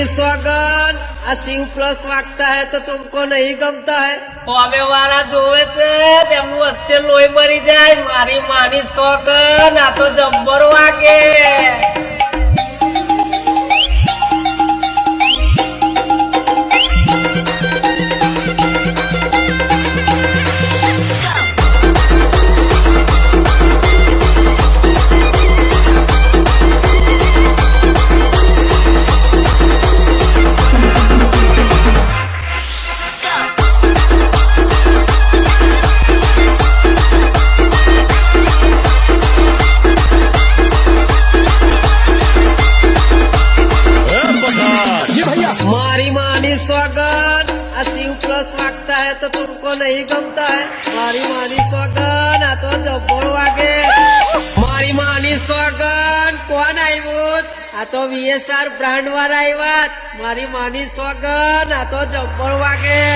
स्वागत शिव प्लस वागता है तो तुमको नहीं गमता है હવે વાળા જોવે છે તેમનું અસ્ય લોહી મરી જાય મારી માની સોગન આ તો જબ્બર વાગે मारी मानी स्वागत शिव प्लस वागता है तो तुमको नहीं गमता है मारी मानी स्वागत आ तो जब्बर वागे मारी मानी स्वागत कोण આવ્યું આ તો VSR બ્રાન્ડ વાળા આવ્યા મારી માની स्वागत आ तो जब्बर वागे।